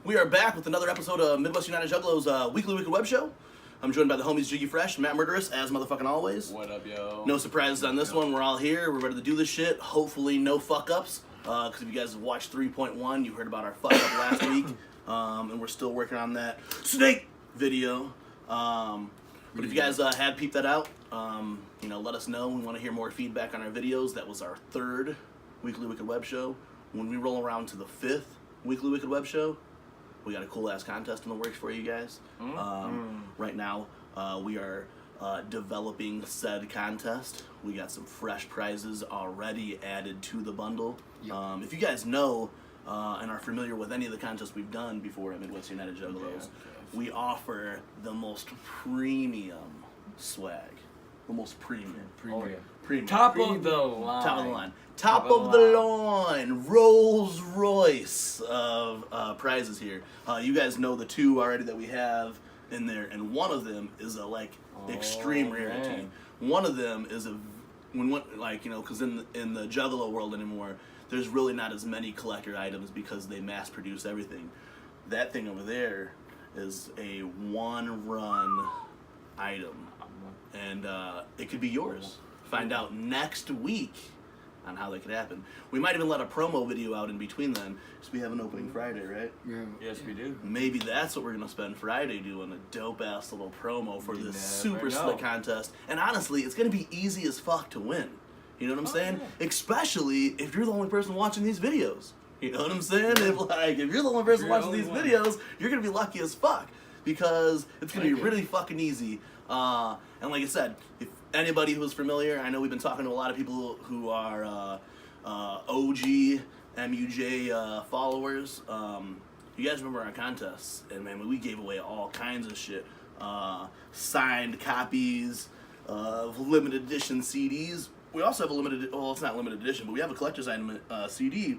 We are back with another episode of Midwest United Juggalos Weekly Wicked Web Show. I'm joined by the homies Jiggy Fresh, Matt Murderous, as motherfucking always. What up, yo? No surprises on this one. We're all here. We're ready to do this shit. Hopefully no fuck-ups. Because if you guys have watched 3.1, you heard about our fuck-up last week. And we're still working on that snake video. But if you guys had peeped that out, let us know. We want to hear more feedback on our videos. That was our third Weekly Wicked Web Show. When we roll around to the fifth Weekly Wicked Web Show, we got a cool-ass contest in the works for you guys. Right now, we are developing said contest. We got some fresh prizes already added to the bundle. Yep. If you guys know and are familiar with any of the contests we've done before at Midwest United Juggalos, we offer the most premium swag. The most premium. Premium. Top of the line. Top of the line. Top of the line. Rolls Royce of prizes here. You guys know the two already that we have in there, and one of them is a extreme rarity. One of them is because in the Juggalo world anymore, there's really not as many collector items because they mass produce everything. That thing over there is a one-run item, and it could be yours. Find out next week on how that could happen. We might even let a promo video out in between then, because we have an opening Friday, right? Yeah. Yes, we do. Maybe that's what we're going to spend Friday doing, a dope-ass little promo for this super slick contest. And honestly, it's going to be easy as fuck to win. You know what I'm saying? Yeah. Especially if you're the only person watching these videos. You know what I'm saying? If you're the only person watching these videos, you're going to be lucky as fuck, because it's going to be really fucking easy. And like I said, if anybody who's familiar, I know we've been talking to a lot of people who are OG MUJ followers. You guys remember our contests, and man, we gave away all kinds of shit. Signed copies of limited edition CDs. We also have it's not limited edition, but we have a collector's item CD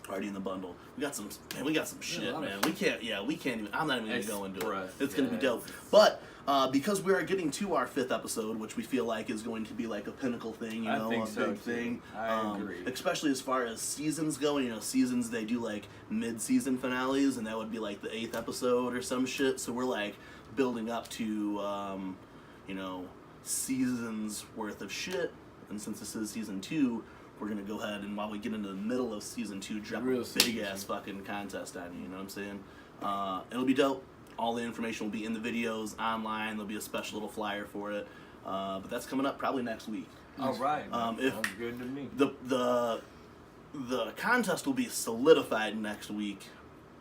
already in the bundle. We got some shit, man. We can't even, I'm not even going to go into it. It's going to be dope. But because we are getting to our fifth episode, which we feel like is going to be like a pinnacle thing, a big thing. I agree. Especially as far as seasons go. Seasons, they do like mid-season finales, and that would be like the 8th episode or some shit. So we're like building up to, seasons worth of shit. And since this is season 2, we're going to go ahead and while we get into the middle of season 2, drop a big-ass fucking contest on you, you know what I'm saying? It'll be dope. All the information will be in the videos, online. There'll be a special little flyer for it. But that's coming up probably next week. All right. Sounds good to me. The contest will be solidified next week.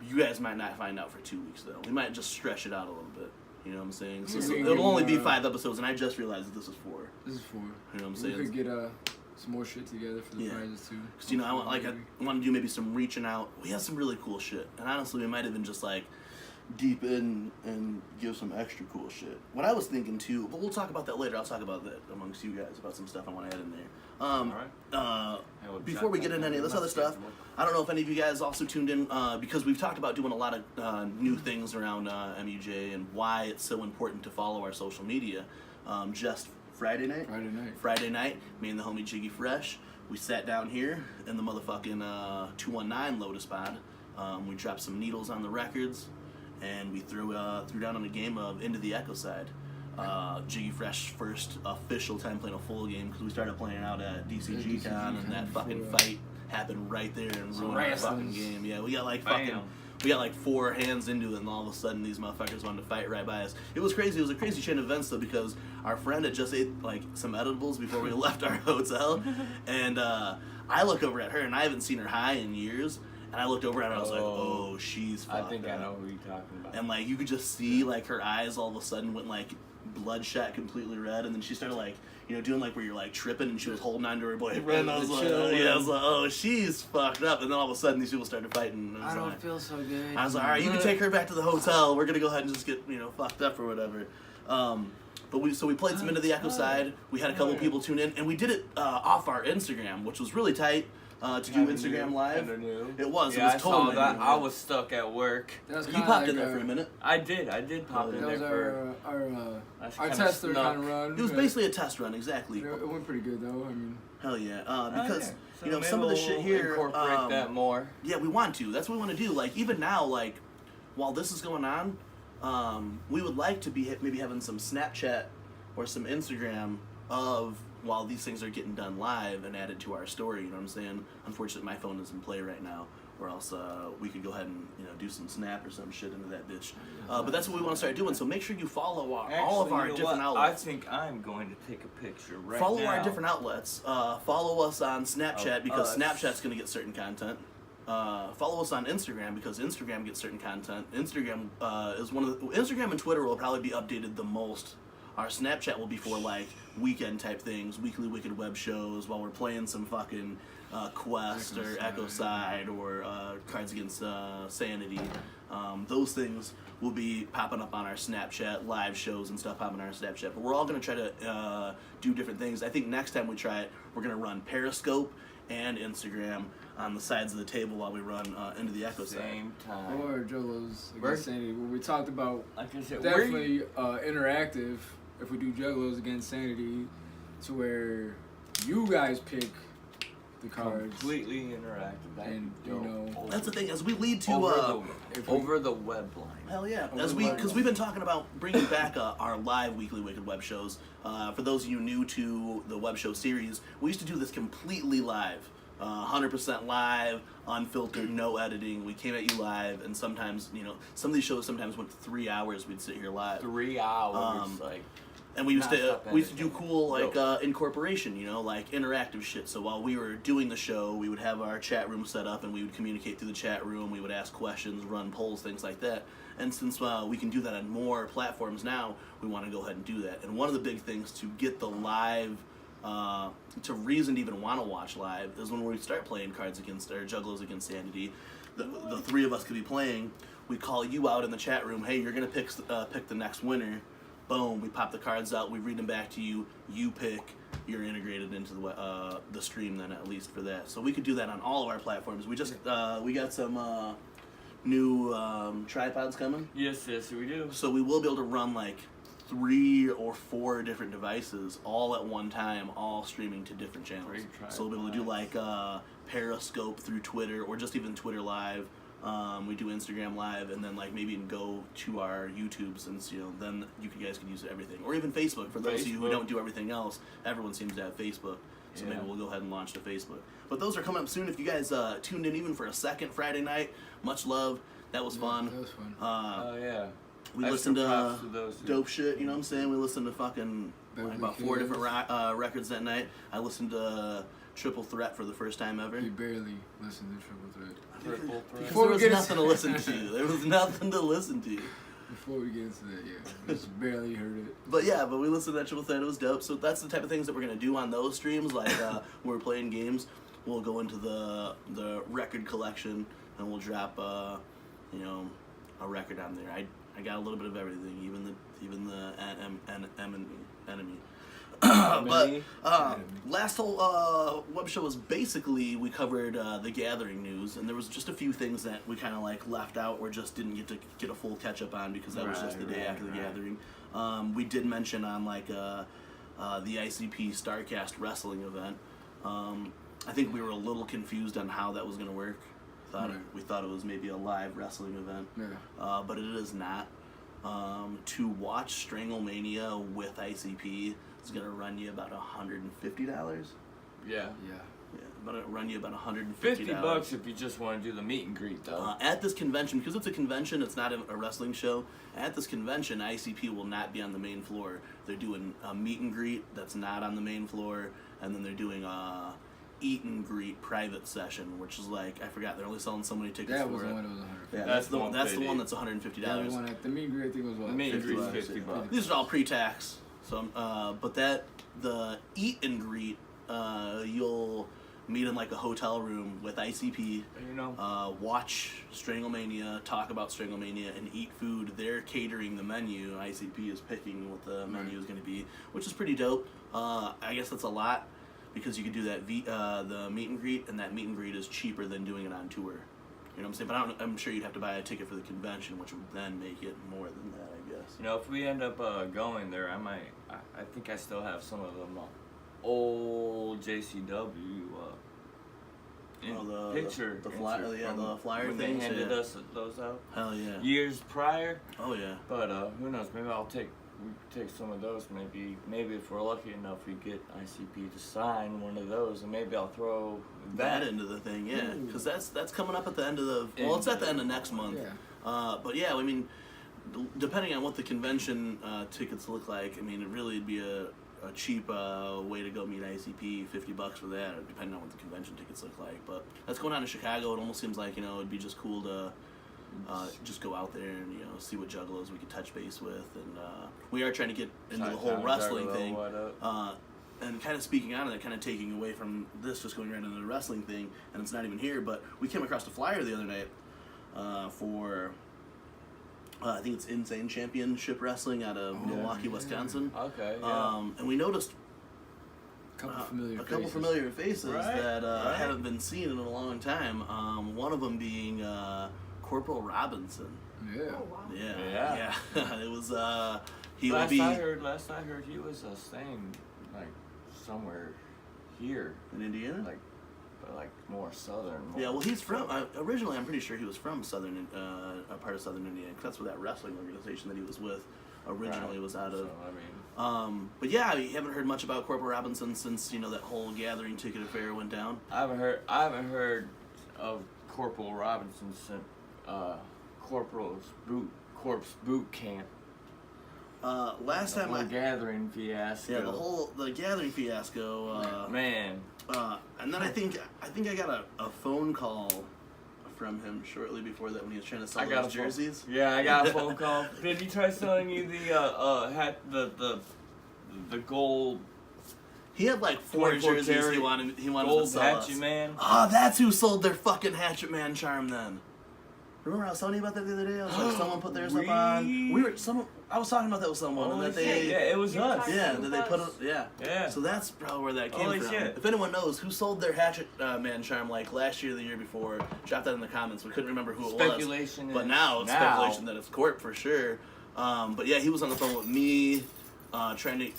You guys might not find out for 2 weeks, though. We might just stretch it out a little bit. You know what I'm saying? So it'll only be 5 episodes, and I just realized that this is 4. This is 4. You know what I'm saying? We could get some more shit together for the prizes, too. Because, I want to do maybe some reaching out. We have some really cool shit. And honestly, we might even just, deep in and give some extra cool shit. What I was thinking, too, but we'll talk about that later. I'll talk about that amongst you guys, about some stuff I want to add in there. Before we get into any of this other stuff, I don't know if any of you guys also tuned in, because we've talked about doing a lot of new things around MUJ and why it's so important to follow our social media. Just Friday night, me and the homie Jiggy Fresh, we sat down here in the motherfucking 219 Lotus Pod. We dropped some needles on the records, and we threw down on a game of Into the Echo Side. Jiggy Fresh first official time playing a full game, because we started playing out at DCG Con, and that fucking fight happened right there and ruined our fucking game. Yeah, we got 4 hands into it, and all of a sudden these motherfuckers wanted to fight right by us. It was crazy. It was a crazy chain of events, though, because our friend had just ate some edibles before we left our hotel, and I look over at her, and I haven't seen her high in years. And I looked over at her and I was like, oh, she's fucked I think up. I know who you're talking about. And you could just see her eyes all of a sudden went bloodshot, completely red, and then she started doing where you're tripping, and she was holding on to her boyfriend. I was like, oh, she's fucked up. And then all of a sudden these people started fighting. And I don't feel so good. I was like, all right, you can take her back to the hotel. We're gonna go ahead and just get fucked up or whatever. But we played some Into the Echo Side. We had a couple people tune in, and we did it off our Instagram, which was really tight. to do Instagram Live. It was. Yeah, it was totally I saw that. new. I was stuck at work. You popped in there for a minute. I did pop in there for... Our tester kind of run. It was basically a test run, exactly. It went pretty good though. I mean, hell yeah, because So you know some of the shit here. Incorporate that more. Yeah, we want to. That's what we want to do. Like even now, like while this is going on, we would like to be maybe having some Snapchat or some Instagram of while these things are getting done live and added to our story. You know what I'm saying? Unfortunately, my phone is in play right now. Or else we could go ahead and do some Snap or some shit into that bitch. But that's what we want to start doing. So make sure you follow all of our different outlets. I think I'm going to take a picture right now. Follow our different outlets. Follow us on Snapchat because Snapchat's going to get certain content. Follow us on Instagram because Instagram gets certain content. Instagram is one of the... Instagram and Twitter will probably be updated the most. Our Snapchat will be for like weekend type things, weekly wicked web shows while we're playing some fucking Quest or Echo Side or Cards Against Sanity. Those things will be popping up on our Snapchat, live shows and stuff popping on our Snapchat. But we're all going to try to do different things. I think next time we try it, we're going to run Periscope and Instagram on the sides of the table while we run into the Echo Side. Same time. Or Juggalos Against Sanity. Well, we talked about like I said, definitely interactive if we do Juggalos Against Sanity to where you guys pick the cards. Completely interactive. And that's the thing as we lead to over the web line. Hell yeah! Because we've been talking about bringing back our live weekly Wicked Web shows. For those of you new to the web show series, we used to do this completely live, 100% live, unfiltered, no editing. We came at you live, and sometimes some of these shows sometimes went 3 hours. We'd sit here live. 3 hours, And we used to do cool incorporation, like interactive shit. So while we were doing the show, we would have our chat room set up and we would communicate through the chat room. We would ask questions, run polls, things like that. And since we can do that on more platforms now, we want to go ahead and do that. And one of the big things to get the live, to reason to even want to watch live is when we start playing Cards Against or Juggalos Against Sanity. The three of us could be playing. We call you out in the chat room. Hey, you're gonna pick the next winner. Boom, we pop the cards out, we read them back to you, you pick, you're integrated into the stream then at least for that. So we could do that on all of our platforms. We just, we got some new tripods coming. Yes, we do. So we will be able to run like 3 or 4 different devices all at one time, all streaming to different channels. So we'll be able to do like Periscope through Twitter or just even Twitter Live. We do Instagram Live, and then like maybe even go to our YouTubes, and then you guys can use everything, or even Facebook. For those of you who don't do everything else, everyone seems to have Facebook, so maybe we'll go ahead and launch to Facebook. But those are coming up soon. If you guys tuned in even for a second Friday night, much love. That was fun. That was fun. Yeah. We listened to dope shit. You know what I'm saying? We listened to fucking about 4 different records that night. I listened to Triple Threat for the first time ever. You barely listened to Triple Threat. Because there was nothing to listen to. There was nothing to listen to. Before we get into that, we just barely heard it. But we listened to that Triple Threat. It was dope. So that's the type of things that we're gonna do on those streams. Like when we're playing games, we'll go into the record collection and we'll drop a record on there. I got a little bit of everything, even the enemy. But last whole web show was basically we covered the Gathering news, and there was just a few things that we kind of like left out or just didn't get a full catch up on because that was just the day after the Gathering. We did mention on like the ICP Starcast wrestling event. I think we were a little confused on how that was going to work. We thought it was maybe a live wrestling event, but it is not. To watch Stranglemania with ICP is going to run you about $150. Yeah. But run you about $150. $50 if you just want to do the meet and greet, though. At this convention, because it's a convention, it's not a wrestling show. At this convention, ICP will not be on the main floor. They're doing a meet and greet that's not on the main floor, and then they're doing a eat and greet private session, which is like, I forgot, they're only selling so many tickets for it. That was the one that was $150. Yeah, that's the one that's $150. The one at the meet and greet, I think was what? The meet and greet is $50. These are all pre-tax. So, but the eat and greet, you'll meet in like a hotel room with ICP, watch Stranglemania, talk about Stranglemania, and eat food. They're catering the menu. ICP is picking what the menu is going to be, which is pretty dope. I guess that's a lot. because you could do that the meet and greet, and that meet and greet is cheaper than doing it on tour. You know what I'm saying? But I'm sure you'd have to buy a ticket for the convention, which would then make it more than that, I guess. You know, if we end up going there, I think I still have some of them old JCW picture. The flyer when things. They handed us those out. Hell yeah. Years prior. Oh yeah. But who knows? Maybe we take some of those. Maybe if we're lucky enough, we get ICP to sign one of those, and maybe I'll throw that into the thing. Yeah, because that's coming up at the end of the. Well, it's at the end of next month. Yeah. But yeah, I mean, depending on what the convention tickets look like, I mean, it really would be a cheap way to go meet ICP, $50 for that, depending on what the convention tickets look like. But that's going on in Chicago. It almost seems like, it'd be just cool to just go out there and, see what juggalos we could touch base with. And we are trying to get into the whole wrestling thing. And kind of speaking on it, kind of taking away from this, just going right into the wrestling thing, and it's not even here, but we came across a flyer the other night for... I think it's Insane Championship Wrestling out of Milwaukee, Wisconsin. Okay. Yeah. And we noticed a couple familiar faces that haven't been seen in a long time. One of them being Corporal Robinson. Yeah. Oh, wow. Yeah. It was Last I heard he was staying like somewhere here in Indiana. Like more southern. Yeah, well, he's from originally. I'm pretty sure he was from southern, a part of southern Indiana, because that's where that wrestling organization that he was with originally was out of. So, I mean, but yeah, you haven't heard much about Corporal Robinson since that whole gathering ticket affair went down. I haven't heard of Corporal Robinson since Corpse Boot Camp. Last time the gathering fiasco. Yeah, the gathering fiasco. Man. And then I think I got a phone call from him shortly before that when he was trying to sell those jerseys. Yeah, I got a phone call. Did he try selling you the hat, the gold? He had like 4 jerseys he wanted gold to sell Hatchet us. Man. That's who sold their fucking Hatchet Man charm then. Remember I was telling you about that the other day? I was like, someone put theirs up on. I was talking about that with someone, and that they. Yeah, it was us. Yeah, that they put it. Yeah. Yeah. So that's probably where that came Holy from. Shit. If anyone knows who sold their Hatchet Man charm like last year or the year before, drop that in the comments. We couldn't remember who it was. Speculation. But now it's speculation that it's Corp for sure. But yeah, he was on the phone with me, trying to.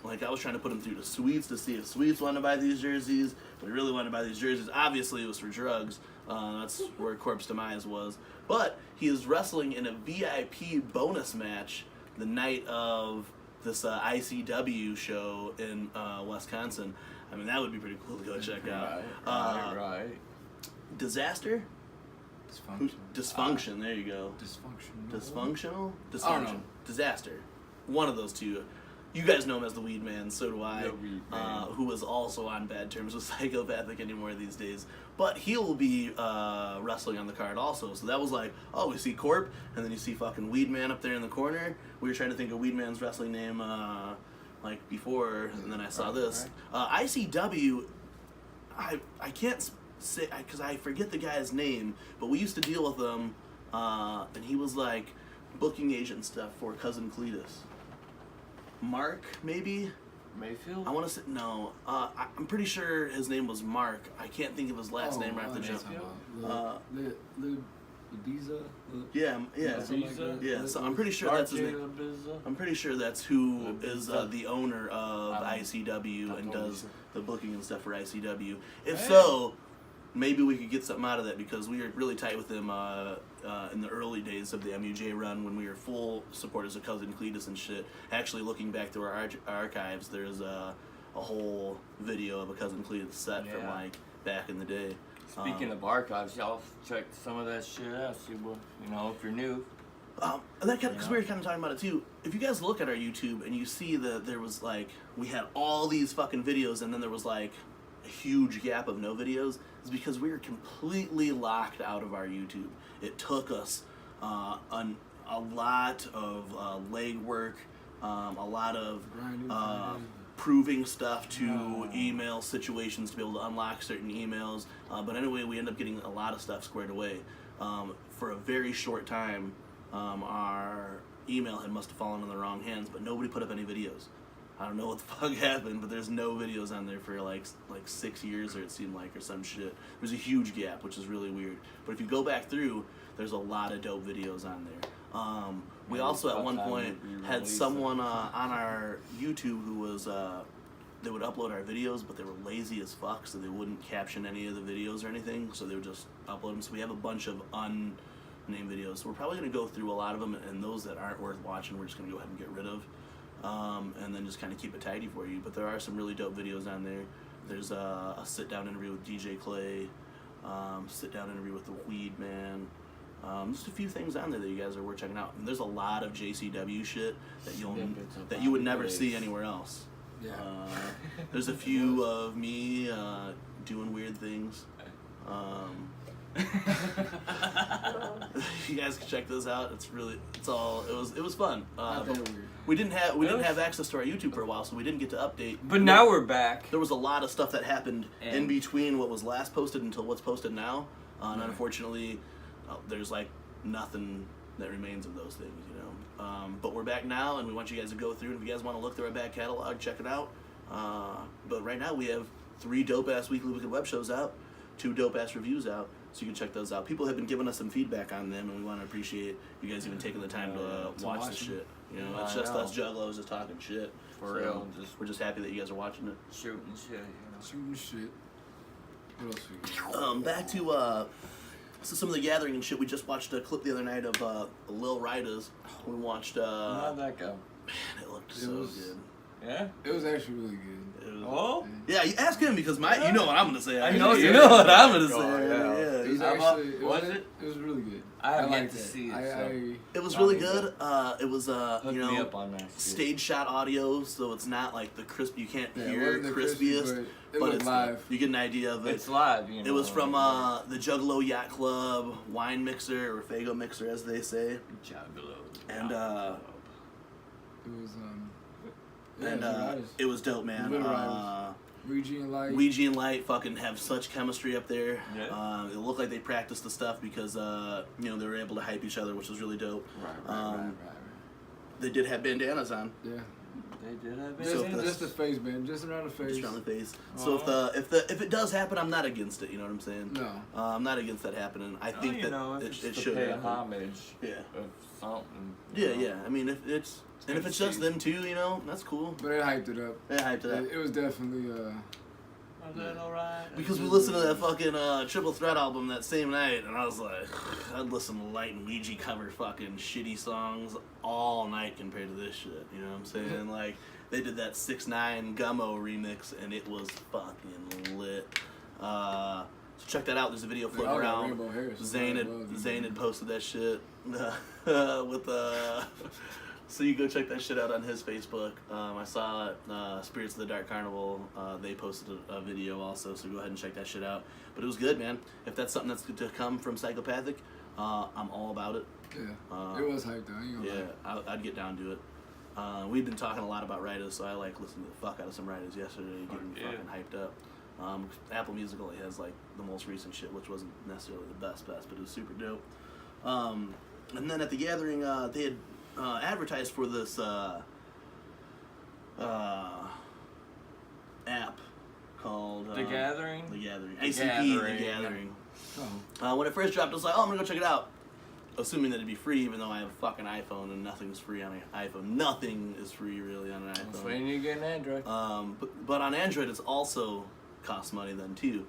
I was trying to put him through to Sweets to see if Sweets wanted to buy these jerseys, but he really wanted to buy these jerseys. Obviously, it was for drugs. That's where Corp's demise was. But he is wrestling in a VIP bonus match the night of this ICW show in Wisconsin. I mean, that would be pretty cool to go check out. Right. Disaster? Dysfunction. There you go. Dysfunctional? Dysfunction. Disaster. One of those two. You guys know him as the Weed Man, so do I, who is also on bad terms with Psychopathic anymore these days. But he'll be wrestling on the card also. So that was like, oh, we see Corp, and then you see fucking Weed Man up there in the corner. We were trying to think of Weed Man's wrestling name before, and then I saw this. ICW, I can't say, because I forget the guy's name, but we used to deal with him, and he was like booking agent stuff for Cousin Cletus. Mark, maybe? Mayfield? I want to say, no. I'm pretty sure his name was Mark. I can't think of his last name right off the jump. Ibiza? Yeah, so I'm pretty sure that's his name. I'm pretty sure that's who is the owner of ICW and does the booking and stuff for ICW. If so, maybe we could get something out of that, because we were really tight with him in the early days of the MUJ run when we were full supporters of Cousin Cletus and shit. Actually, looking back through our archives, there's a whole video of a Cousin Cletus set from back in the day. Speaking of archives, y'all check some of that shit out. See what, if you're new. Because we were kind of talking about it too. If you guys look at our YouTube and you see that there was we had all these fucking videos, and then there was a huge gap of no videos, is because we were completely locked out of our YouTube. It took us a lot of legwork, a lot of proving stuff to email situations to be able to unlock certain emails. But anyway, we ended up getting a lot of stuff squared away. For a very short time, our email must have fallen in the wrong hands, but nobody put up any videos. I don't know what the fuck happened, but there's no videos on there for like 6 years, or it seemed like, or some shit. There's a huge gap, which is really weird. But if you go back through, there's a lot of dope videos on there. We also at one point had someone on our YouTube who was they would upload our videos, but they were lazy as fuck, so they wouldn't caption any of the videos or anything, so they would just upload them. So we have a bunch of unnamed videos. So we're probably going to go through a lot of them, and those that aren't worth watching, we're just going to go ahead and get rid of, and then just kind of keep it tidy for you. But there are some really dope videos on there. There's a sit-down interview with DJ Clay, sit-down interview with the Weed Man. Just a few things on there that you guys are worth checking out. And there's a lot of JCW shit that you would never see anywhere else. Yeah. There's a few of me doing weird things. You guys can check those out. It was fun. We didn't have access to our YouTube for a while, so we didn't get to update. But now we're back. There was a lot of stuff that happened in between what was last posted until what's posted now, and unfortunately, there's like nothing that remains of those things, you know. But we're back now, and we want you guys to go through. And if you guys want to look through our back catalog, check it out. But right now we have 3 dope-ass Weekly Wicked Web shows out, 2 dope-ass reviews out, so you can check those out. People have been giving us some feedback on them, and we want to appreciate you guys even taking the time to watch this shit. You know, it's just us juggalos just talking shit. For real. We're just happy that you guys are watching it. Shooting shit, you know. Shooting shit. What else we got? Back to some of the gathering and shit. We just watched a clip the other night of Lil Ryda's. We watched. How'd that go? Man, it looked so good. Yeah. It was actually really good. Oh. Yeah, you ask him because you know what I'm gonna say. You know what I'm gonna say. It was actually. It was really good. I liked yet to see it. It was really good. It was Hook me up on that stage shot audio, so it's not like the crisp. You can't hear the crispiest, but it's live. You get an idea of it. It's live. You know, it was from the Juggalo Yacht Club wine mixer, or Fago mixer, as they say. Juggalo. And it was it was dope, man. Ouija and Lyte. Ouija and Lyte fucking have such chemistry up there. Yeah. It looked like they practiced the stuff because they were able to hype each other, which was really dope. Right. They did have bandanas on. Yeah. They did have bandanas. Just the face, man. Just around the face. Just around the face. So if it does happen, I'm not against it. You know what I'm saying? No. I'm not against that happening. I think it should pay happen. homage. Yeah. Of something. Yeah. I mean, if it's just them two, that's cool. But it hyped it up. It was definitely Was that alright? Because we listened to that fucking Triple Threat album that same night, and I was like, I'd listen to Lyte and Ouija cover fucking shitty songs all night compared to this shit. You know what I'm saying? Like, they did that 6ix9ine Gummo remix, and it was fucking lit. So check that out. There's a video floating around. Zane had posted that shit with so you go check that shit out on his Facebook. I saw Spirits of the Dark Carnival. They posted a video also, so go ahead and check that shit out. But it was good, man. If that's something that's good to come from Psychopathic, I'm all about it. Yeah, it was hyped though. I'd get down to it. We've been talking a lot about Rydas, so I like listening to the fuck out of some Rydas yesterday, getting me fucking hyped up. Apple Music only has like the most recent shit, which wasn't necessarily the best, but it was super dope. And then at the gathering, they had advertised for this app called The Gathering? The Gathering. The ICP, Gathering. The Gathering. When it first dropped, I was like, I'm gonna go check it out, assuming that it'd be free, even though I have a fucking iPhone and nothing's free on an iPhone. Nothing is free really on an iPhone. That's why you need to get an Android. But on Android, it's also costs money then too.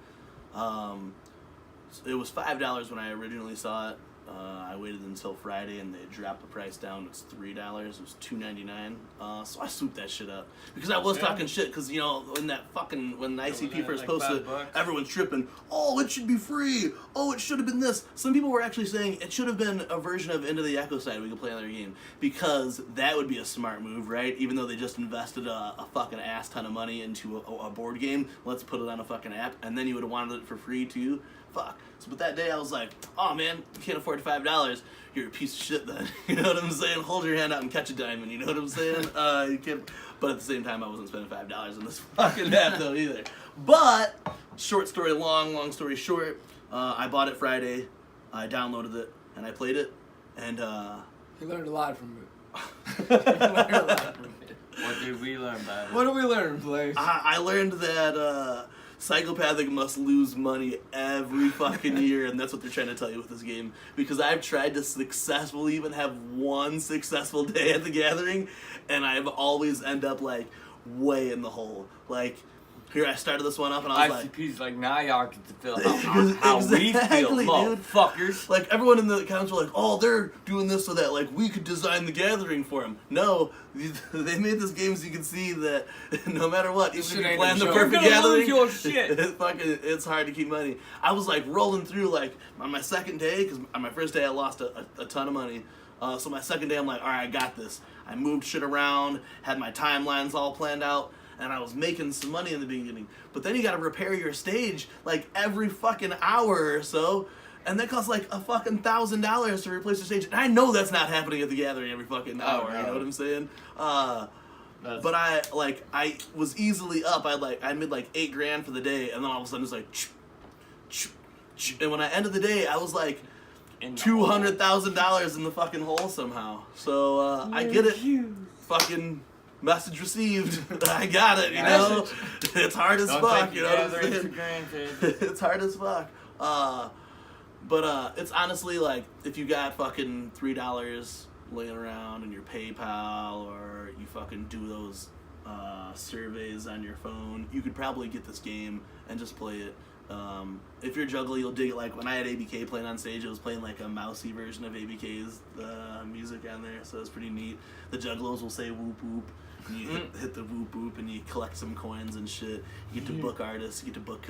It was $5 when I originally saw it. I waited until Friday and they dropped the price down. It's $3. It was $2.99. So I swooped that shit up because I was talking shit. Because when the ICP first posted, everyone's tripping. Oh, it should be free. Oh, it should have been this. Some people were actually saying it should have been a version of Into the Echo Side we could play on their game, because that would be a smart move, right? Even though they just invested a fucking ass ton of money into a board game, let's put it on a fucking app, and then you would have wanted it for free too. Fuck. So, but that day I was like, oh man, you can't afford $5. You're a piece of shit then. You know what I'm saying? Hold your hand out and catch a diamond. You know what I'm saying? You can't. But at the same time, I wasn't spending $5 on this fucking app though either. But short story long story short, I bought it Friday. I downloaded it and I played it, and he learned a lot from it. He learned a lot from it. What did we learn about it? What did we learn, Blaze? I learned that psychopathic must lose money every fucking year, and that's what they're trying to tell you with this game. Because I've tried to successfully even have one successful day at the gathering, and I've always end up like way in the hole. Like, here I started this one up, and I was ICP's like, now y'all get to feel how we feel, Exactly, dude. motherfuckers. like everyone in the comments were like, "Oh, they're doing this so that like we could design the gathering for them." No, they made this game so you can see that no matter what, even if you plan the perfect gathering, your shit. it's hard to keep money. I was like rolling through like on my second day, because on my first day I lost a ton of money. So my second day I'm like, all right, I got this. I moved shit around, had my timelines all planned out, and I was making some money in the beginning. But then you gotta repair your stage like every fucking hour or so, and that costs like a fucking $1,000 to replace your stage. And I know that's not happening at the gathering every fucking hour. No. You know what I'm saying? But I was easily up. I made like $8,000 for the day, and then all of a sudden it's like, and when I ended the day, I was like $200,000 in the fucking hole somehow. So I get it. Fucking message received. I got it. You know, it's hard as fuck. You know what I'm saying? It's hard as fuck. But it's honestly like if you got fucking $3 laying around in your PayPal, or you fucking do those surveys on your phone, you could probably get this game and just play it. If you're juggler, you'll dig it. Like when I had ABK playing on stage, it was playing like a mousy version of ABK's music on there, so it's pretty neat. The juggalos will say whoop whoop, and you hit the whoop whoop, and you collect some coins and shit. You get to book artists, you get to book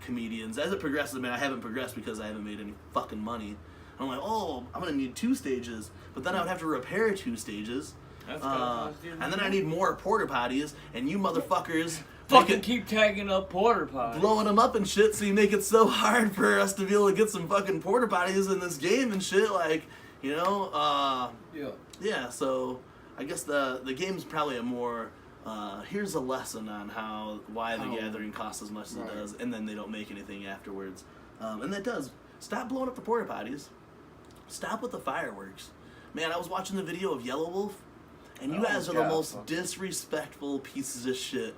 comedians. As it progresses, I mean, I haven't progressed because I haven't made any fucking money. I'm like, oh, I'm gonna need 2 stages, but then I would have to repair 2 stages. And then I need more porta potties, and you motherfuckers fucking keep tagging up porta potties, blowing them up and shit, so you make it so hard for us to be able to get some fucking porta potties in this game and shit, like, you know, yeah, so I guess the game's probably a more, here's a lesson on why the gathering costs as much as it does, and then they don't make anything afterwards. And that does, stop blowing up the porta potties, stop with the fireworks. Man, I was watching the video of Yellow Wolf, and you guys are the most disrespectful pieces of shit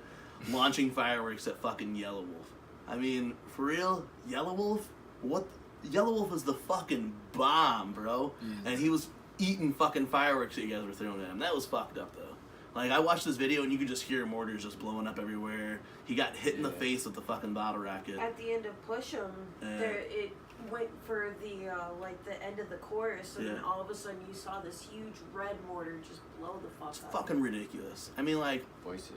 launching fireworks at fucking Yellow Wolf. I mean, for real, Yellow Wolf? What? Yellow Wolf is the fucking bomb, bro. And he was eating fucking fireworks that you guys were throwing at him. That was fucked up, though. Like, I watched this video and you could just hear mortars just blowing up everywhere. He got hit in the face with the fucking bottle rocket. At the end of Push 'Em, it went for the like the end of the chorus, and then all of a sudden you saw this huge red mortar just blow the fuck up. It's fucking ridiculous. I mean, like, voices.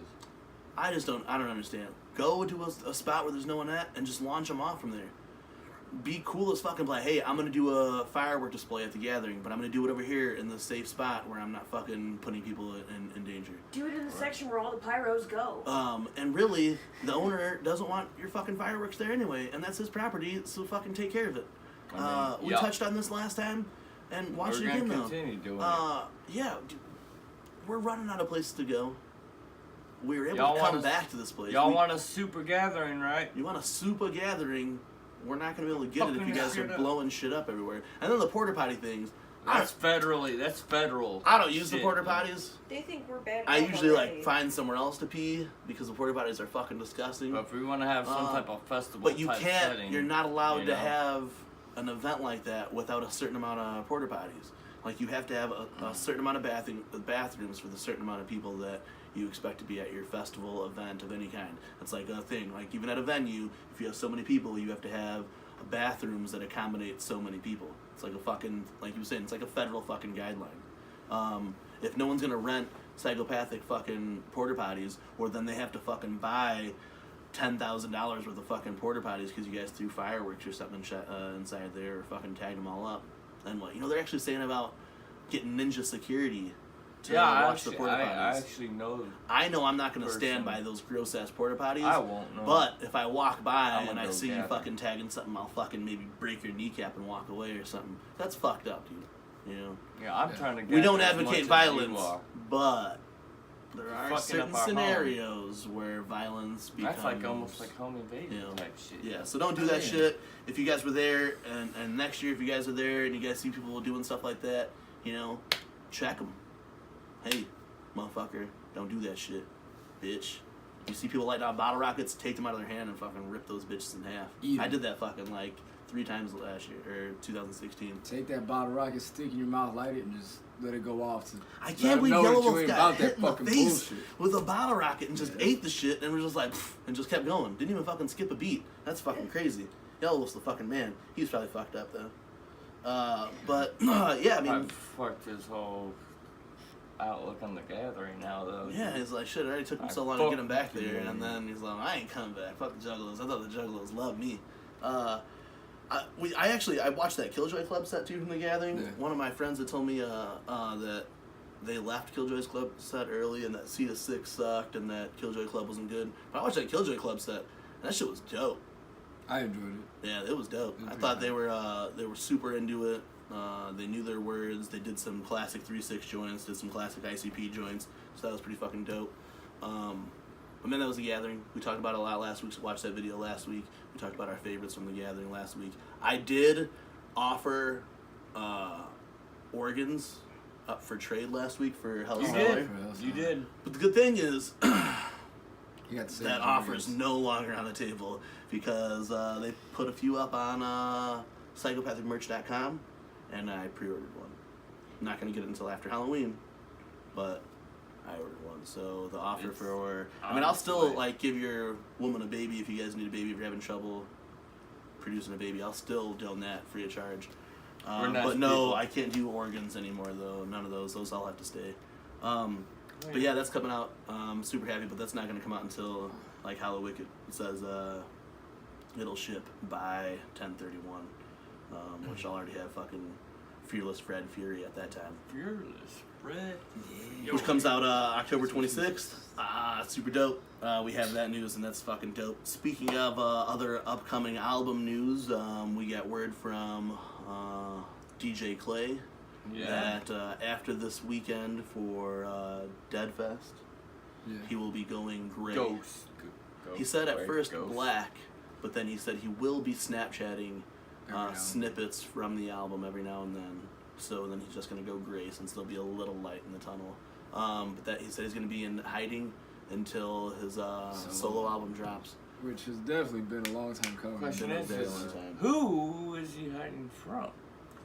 I don't understand. Go to a spot where there's no one at and just launch them off from there. Be cool as fucking, like, hey, I'm gonna do a firework display at the gathering, but I'm gonna do it over here in the safe spot where I'm not fucking putting people in danger. Do it in the section where all the pyros go. And really, the owner doesn't want your fucking fireworks there anyway, and that's his property, so fucking take care of it. We touched on this last time, and watch it again, though. We're gonna continue doing it. Yeah, dude, we're running out of places to go. We were able to come back to this place. Y'all want a super gathering, right? You want a super gathering? We're not going to be able to get it if you guys are blowing shit up everywhere. And then the porta potty things. That's federal. I don't use the porta potties. They think we're bad. I usually like find somewhere else to pee because the porta potties are fucking disgusting. But if we want to have some type of festival, but you can't. Setting, you're not allowed to have an event like that without a certain amount of porta potties. Like, you have to have a certain amount of bathrooms for the certain amount of people that you expect to be at your festival event of any kind. It's like a thing. Like, even at a venue, if you have so many people, you have to have bathrooms that accommodate so many people. It's like a fucking, like you were saying, it's like a federal fucking guideline. If no one's gonna rent psychopathic fucking porta potties, or then they have to fucking buy $10,000 worth of fucking porta potties because you guys threw fireworks or something inside there, or fucking tagged them all up. And what, you know, they're actually saying about getting ninja security to watch the porta potties. I actually know. I know I'm not going to stand by those gross ass porta potties. I won't know. But if I walk by and I see you fucking tagging something, I'll fucking maybe break your kneecap and walk away or something. That's fucked up, dude. You know? Yeah, I'm trying to get. We don't advocate violence, but there are certain scenarios where violence becomes... That's like almost like home invasion type shit. Yeah, so don't do that shit. If you guys were there, and next year if you guys are there and you guys see people doing stuff like that, you know, check them. Hey, motherfucker, Don't do that shit, bitch. You see people light down bottle rockets, take them out of their hand and fucking rip those bitches in half. I did that fucking like 3 times last year, or 2016. Take that bottle rocket, stick in your mouth, light it, and just let it go off. I can't believe Yellow Wolf got hit in the face with a bottle rocket and just ate the shit and was just like, and just kept going. Didn't even fucking skip a beat. That's fucking crazy. Yellow Wolf's the fucking man. He's probably fucked up though. But yeah, I mean, I've fucked his whole outlook on the gathering now though. Yeah, he's like, shit, it already took him so long to get him back there, and then he's like, I ain't coming back. Fuck the Juggalos. I thought the Juggalos loved me. I watched that Killjoy Club set too from the gathering. Yeah. One of my friends had told me that they left Killjoy's Club set early and that Seed of 6 sucked and that Killjoy Club wasn't good. But I watched that Killjoy Club set and that shit was dope. I enjoyed it. Yeah, it was dope. I thought they were super into it. They knew their words. They did some classic 3/6 joints, did some classic ICP joints, so that was pretty fucking dope. But man, that was the gathering. We talked about it a lot last week. So watched that video last week. We talked about our favorites from the gathering last week. I did offer organs up for trade last week for Hell's Cellar. You did. But the good thing is that offer is no longer on the table because they put a few up on psychopathicmerch.com, and I pre-ordered one. I'm not going to get it until after Halloween, but I ordered one. So the offer for... I mean, I'll still like give your woman a baby if you guys need a baby, if you're having trouble producing a baby. I'll still donate that free of charge. But no, I can't do organs anymore, though. None of those. Those all have to stay. But yeah, that's coming out. I'm super happy, but that's not going to come out until like Hollow Wicked. It says it'll ship by 10/31, which I'll already have fucking Fearless Fred Fury at that time. Fearless Fred? Yeah. Which comes out October 26th. Super dope. We have that news, and that's fucking dope. Speaking of other upcoming album news, we got word from DJ Clay that after this weekend for Deadfest, he will be going gray. Ghost. He said at first black, but then he said he will be Snapchatting snippets from the album every now and then. So then he's just going to go gray since there'll be a little light in the tunnel. But that he said he's going to be in hiding until his solo album drops. Which has definitely been a long time coming. Question is, who is he hiding from?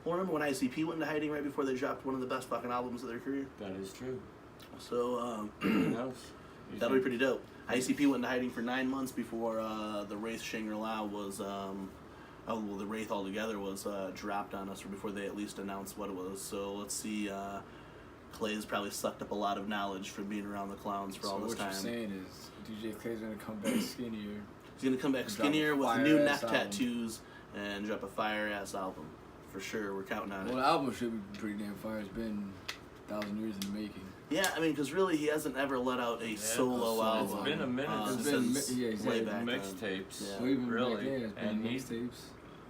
Well, remember when ICP went into hiding right before they dropped one of the best fucking albums of their career? That is true. So, Who knows? that'll be pretty dope. ICP went into hiding for 9 months before the Wraith Shangri-La was, the Wraith altogether was dropped on us, or before they at least announced what it was. So let's see, Clay's probably sucked up a lot of knowledge from being around the clowns for all this time. So what you're saying is DJ Clay's going to come back skinnier. He's going to come back skinnier with new neck tattoos and drop a fire-ass album. For sure, we're counting on it. Well, the album should be pretty damn fire. It's been 1,000 years in the making. Yeah, I mean, because really he hasn't ever let out a solo album. It's been a minute since way back mixtapes. Yeah. Well, even really. back then, it's been mixtapes.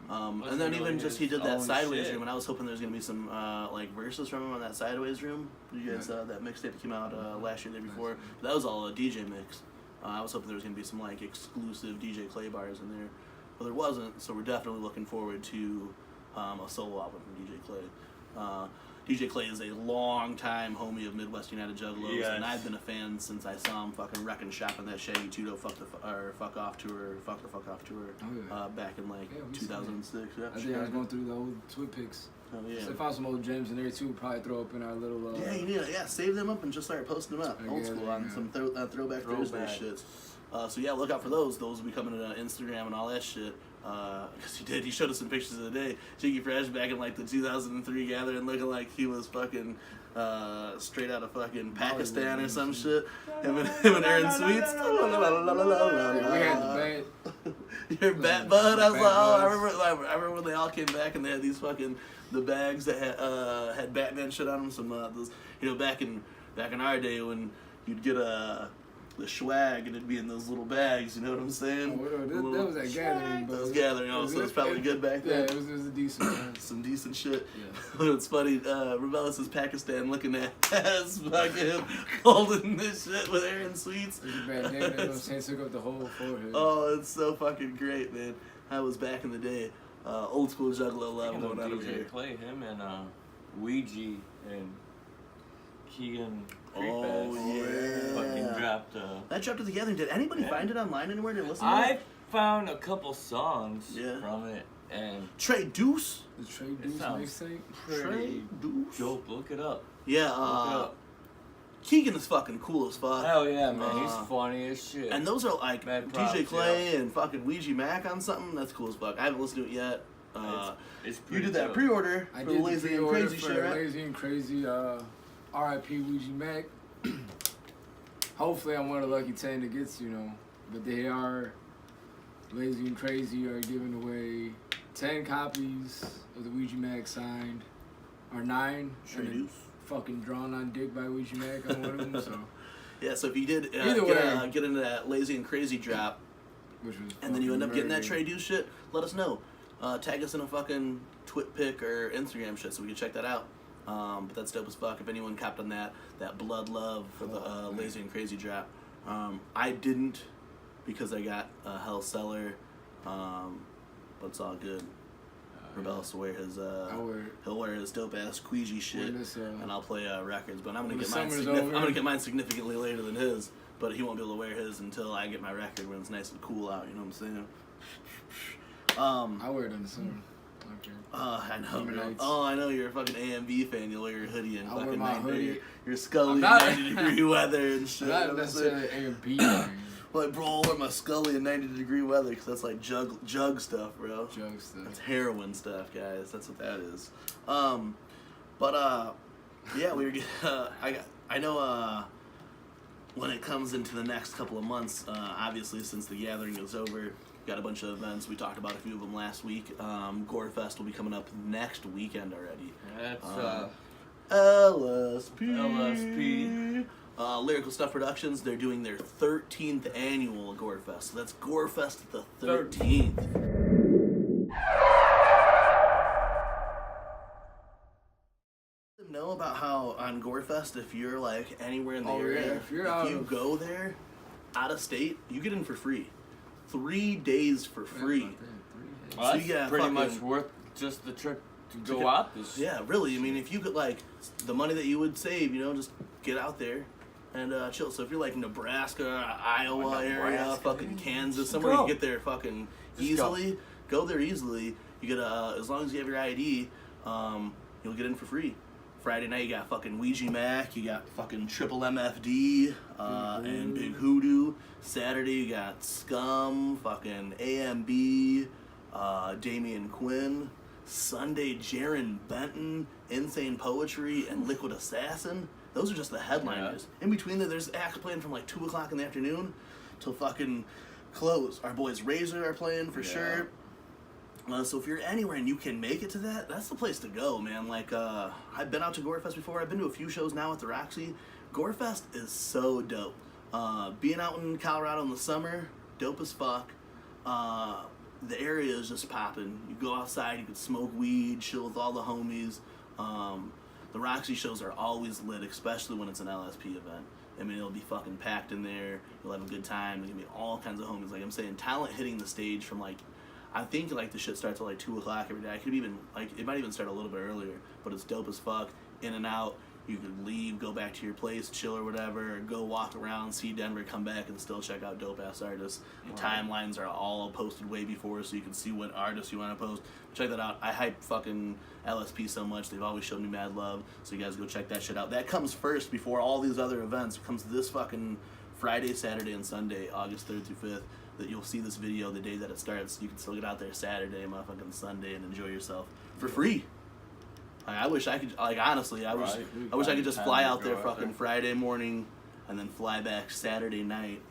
And then even just he did that Sideways room, and I was hoping there was gonna be some like verses from him on that Sideways room. You guys that mixtape that came out last year, the year before. But that was all a DJ mix. I was hoping there was gonna be some like exclusive DJ Clay bars in there, but there wasn't. So we're definitely looking forward to a solo album from DJ Clay. DJ Clay is a long-time homie of Midwest United Juggalos, and I've been a fan since I saw him fucking wrecking shop on that Shaggy Tudo Fuck the Fuck Off tour, back in like 2006. Yeah, I think I was going through the old Twit pics. Oh yeah. So I found some old gems in there too. Probably throw up in our little. You need to save them up and just start posting them up. Old school on some throwback Thursday shit. So yeah, look out for those. Those will be coming to Instagram and all that shit. Because he showed us some pictures of the day. Jiggy Fresh back in like the 2003 gathering, looking like he was fucking straight out of fucking Pakistan or some shit. Him and Aaron Sweets. We had the bat. Your bat bud. I was like, I remember when they all came back and they had these fucking the bags that had Batman shit on them. Some those, back in our day when you'd get the swag and it'd be in those little bags, you know what I'm saying? Oh, that was that gathering. That was gathering, so it's probably good back then. Yeah, it was a decent one. Some decent shit. Yeah. It's funny, Rebellis is Pakistan looking at us fucking holding this shit with Aaron Sweets. It was a bad name, you know what I'm saying? Took up the whole forehead. Oh, it's so fucking great, man. I was back in the day. Old school Juggalo love going on over here. Clay, him and Ouija and Keegan. Yeah. Fucking dropped. That dropped at the Gathering. Did anybody find it online anywhere to listen to I it? found a couple songs Yeah. from it, and Trey Deuce. The Trey Deuce sounds mixtape. pretty Deuce. dope. Look it up. Yeah. Look it up. Keegan is fucking cool as fuck. Hell yeah, man. He's funny as shit. And those are like Mad DJ props, Clay and fucking Ouija Mac on something. That's cool as fuck. I haven't listened to it yet. It's You pretty did that dope. pre-order I for did the the Lazy and pre-order Crazy for shit, right? Lazy and Crazy. R.I.P. Ouija Mac. Hopefully, I'm one of the lucky 10 that gets, but they are Lazy and Crazy are giving away 10 copies of the Ouija Mac signed, or 9. Sure and do. Fucking drawn on dick by Ouija Mac on one of them. So, Yeah, so if you did Either get into that Lazy and Crazy drop, which was and then you end up getting that murder. Trey Deuce shit, let us know. Tag us in a fucking twit pic or Instagram shit so we can check that out. But that's dope as fuck. If anyone copped on that Blood Love for the Lazy and Crazy drop. I didn't because I got a Hell Seller, but it's all good. Rebellis will wear his he'll wear his dope ass Queegee shit, and I'll play records. But I'm gonna get mine significantly later than his. But he won't be able to wear his until I get my record when it's nice and cool out. You know what I'm saying? I wear it in the summer. Okay. I know. Nights. Oh, I know you're a fucking AMV fan. You'll wear your hoodie and I wear fucking my hoodie. Your Scully in not- 90-degree weather and shit. Not necessarily A and B. Like, bro, I'll wear my Scully in 90-degree weather because that's like jug stuff, bro. Jug stuff. That's heroin stuff, guys. That's what that is. Yeah, we were. I know. When it comes into the next couple of months, obviously since the Gathering is over, got a bunch of events. We talked about a few of them last week. Gorefest will be coming up next weekend already. That's LSP. Lyrical Stuff Productions, they're doing their 13th annual Gorefest. So that's Gorefest the 13th. Know about how on Gorefest, if you're like anywhere in the area, if you go there out of state, you get in for free. 3 days for free. Well, So that's you got pretty fucking- much worth just the trip to go out this. Yeah, really. I mean, if you could like the money that you would save, just get out there and chill. So if you're like Nebraska, Iowa area, fucking Kansas, somewhere you can get there fucking easily, go there easily. You get as long as you have your ID, you'll get in for free. Friday night you got fucking Ouija Mac, you got fucking Triple MFD, and Big Hoodoo. Saturday you got Scum, fucking AMB, Damian Quinn. Sunday, Jaron Benton, Insane Poetry, and Liquid Assassin. Those are just the headliners. In between there's acts playing from like 2 o'clock in the afternoon till fucking close. Our boys Razor are playing for sure. So if you're anywhere and you can make it to that, that's the place to go, man. Like, I've been out to Gorefest before. I've been to a few shows now at the Roxy. Gorefest is so dope. Being out in Colorado in the summer, dope as fuck. The area is just popping. You go outside, you can smoke weed, chill with all the homies. The Roxy shows are always lit, especially when it's an LSP event. I mean, it'll be fucking packed in there. You'll have a good time. There's gonna be all kinds of homies. Like I'm saying, talent hitting the stage from like, I think like the shit starts at like 2 o'clock every day. I could even like it might even start a little bit earlier, but it's dope as fuck. In and out. You could leave, go back to your place, chill or whatever, go walk around, see Denver, come back, and still check out dope-ass artists. The timelines are all posted way before, so you can see what artists you want to post. Check that out. I hype fucking LSP so much. They've always shown me mad love, so you guys go check that shit out. That comes first before all these other events. It comes this fucking Friday, Saturday, and Sunday, August 3rd through 5th, that you'll see this video the day that it starts. You can still get out there Saturday, motherfucking Sunday, and enjoy yourself for free. Like, I wish I could, like, honestly, I wish I could just fly out there fucking Friday morning and then fly back Saturday night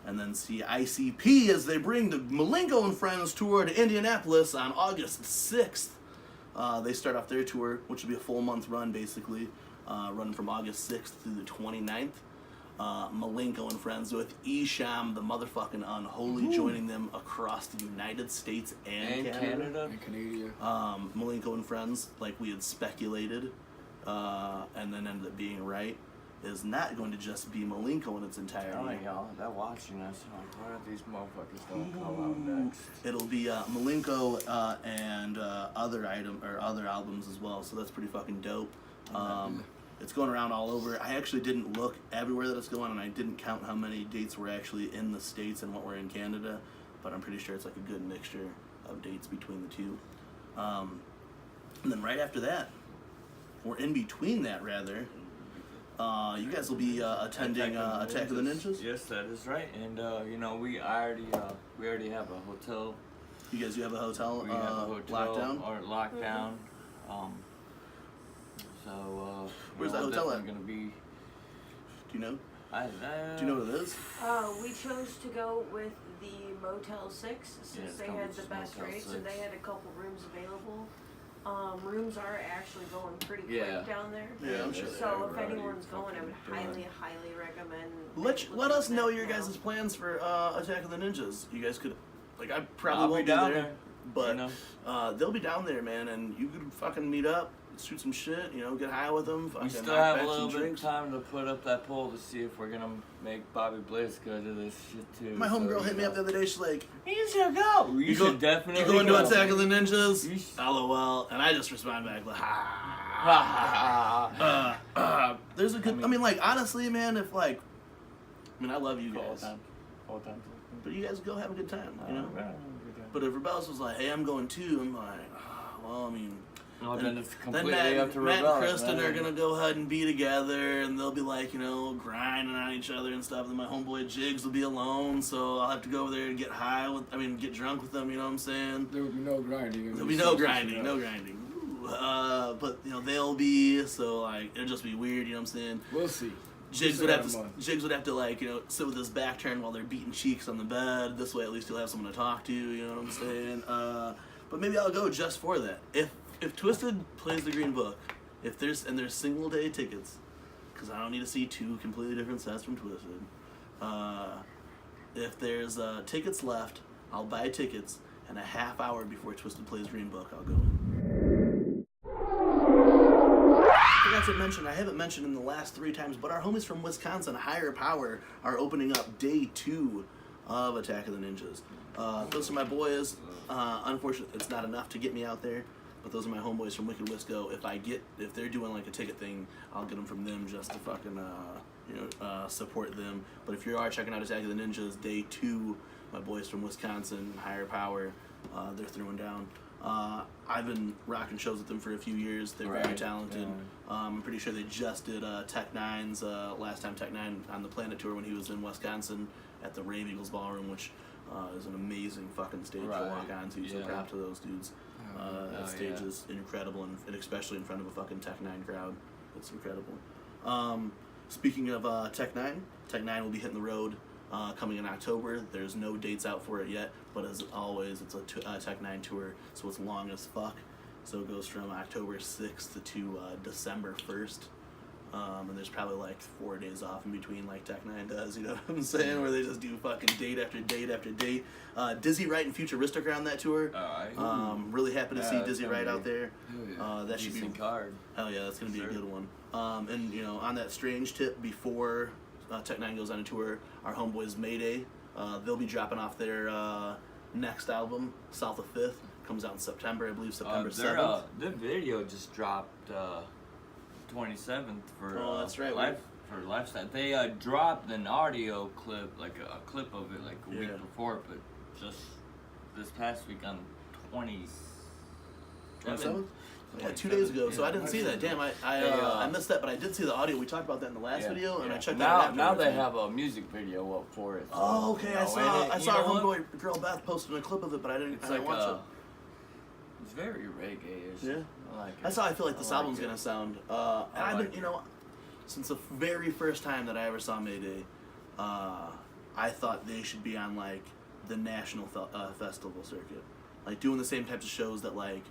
and then see ICP as they bring the Malenko and Friends tour to Indianapolis on August 6th. They start off their tour, which will be a full month run, basically, running from August 6th through the 29th. Malenko and Friends with Isham, the motherfucking Unholy, joining them across the United States and Canada. And Canada. Malenko and Friends, like we had speculated, and then ended up being right, is not going to just be Malenko in its entirety. Oh, y'all, they're watching us. Like, why are these motherfuckers gonna come out next? It'll be Malenko and other albums as well, so that's pretty fucking dope. It's going around all over. I actually didn't look everywhere that it's going, and I didn't count how many dates were actually in the States and what were in Canada, but I'm pretty sure it's like a good mixture of dates between the two. And then right after that, or in between that rather, you guys will be attending Attack of the Ninjas? Yes, that is right. And you know, we already have a hotel. You guys do have a hotel, We have a hotel lockdown? or lockdown. Where's that hotel at? Gonna be. Do you know? Do you know what it is? We chose to go with the Motel 6 since they had the best rates and they had a couple rooms available. Rooms are actually going pretty quick down there. Yeah, I'm sure they So if anyone's going, I would highly recommend. Let us know your guys' plans for Attack of the Ninjas. You guys could, like, I probably I'll won't be be down there, but you know. they'll be down there, man, and you could fucking meet up, shoot some shit, you know, get high with them. We still have a little bit of time to put up that poll to see if we're gonna make BobeBlaze go to this shit too. My homegirl hit me up the other day. She's like, "You should go. You should definitely go into go. Attack of the Ninjas." LOL, and I just respond back like, ha. There's a good. I mean, like, honestly, man, if like, I mean, I love you guys, All time. but you guys go have a good time, you know. But if Rebels was like, "Hey, I'm going too," I'm like, well, I mean. No, then it's Then completely Matt up to and Rebels, Kristen man. are gonna go ahead and be together, and they'll be like, you know, grinding on each other and stuff. And my homeboy Jigs will be alone, so I'll have to go over there and get get drunk with them. You know what I'm saying? There will be no grinding. There'll be no grinding. Ooh, but you know they'll be, so like it'll just be weird. You know what I'm saying? We'll see. Jigs would have to like, you know, sit with his back turned while they're beating cheeks on the bed. This way, at least he'll have someone to talk to. You know what I'm saying? But maybe I'll go just for that. If Twisted plays the Green Book, there's single day tickets, because I don't need to see two completely different sets from Twisted. If there's tickets left, I'll buy tickets, and a half hour before Twisted plays Green Book, I'll go in. Forgot to mention, I haven't mentioned in the last 3 times, but our homies from Wisconsin, Higher Power, are opening up day 2 of Attack of the Ninjas. Those are my boys. Unfortunately, it's not enough to get me out there. But those are my homeboys from WeeklyWickedWebshow. If they're doing like a ticket thing, I'll get them from them just to fucking support them. But if you are checking out Attack of the Ninjas day 2, my boys from Wisconsin, Higher Power, they're throwing down. I've been rocking shows with them for a few years. They're very talented. Yeah. I'm pretty sure they just did Tech Nine's last time Tech Nine on the Planet Tour when he was in Wisconsin at the Rave Eagles Ballroom, which is an amazing fucking stage to walk on to. So props to those dudes. That stage is incredible, and especially in front of a fucking Tech Nine crowd. It's incredible. Speaking of Tech Nine will be hitting the road coming in October. There's no dates out for it yet, but as always, it's a Tech Nine tour, so it's long as fuck. So it goes from October 6th to December 1st. And there's probably like 4 days off in between, like Tech Nine does, you know what I'm saying? Where they just do fucking date after date after date. Dizzy Wright and Futuristic are on that tour. Really happy to see Dizzy Wright out there. That should be card. Hell yeah, that's gonna be a good one. And you know, on that strange tip, before Tech Nine goes on a tour, our homeboys Mayday, they'll be dropping off their next album, South of 5th. Comes out in September, I believe September 7th. Their video just dropped 27th for that's right. For Lifestyle. They dropped an audio clip, like a clip of it, like a week before, but just this past week on 27th. Yeah, 2 days ago. So I didn't see that. Damn, I missed that, but I did see the audio. We talked about that in the last video, and I checked that out. Now they have a music video up for it. So, oh, okay. I saw our homeboy girl Beth posting a clip of it, but I didn't watch it. It's very reggae-ish. Yeah. I like it. That's how I feel like this album's gonna sound. And I've been, you know, since the very first time that I ever saw Mayday, I thought they should be on like the national festival circuit, like doing the same types of shows that like,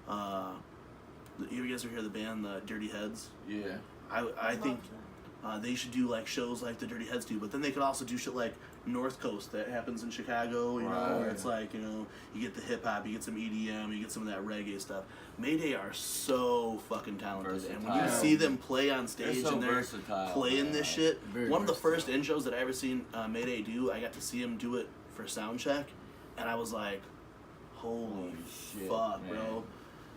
you guys ever hear the band the Dirty Heads? Yeah. I think they should do like shows like the Dirty Heads do, but then they could also do shit like North Coast that happens in Chicago, you know, where it's like, you know, you get the hip hop, you get some EDM, you get some of that reggae stuff. Mayday are so fucking talented, and when you see them play on stage and they're playing this shit, one of the first intros that I ever seen Mayday do, I got to see him do it for sound check, and I was like, holy fuck, bro.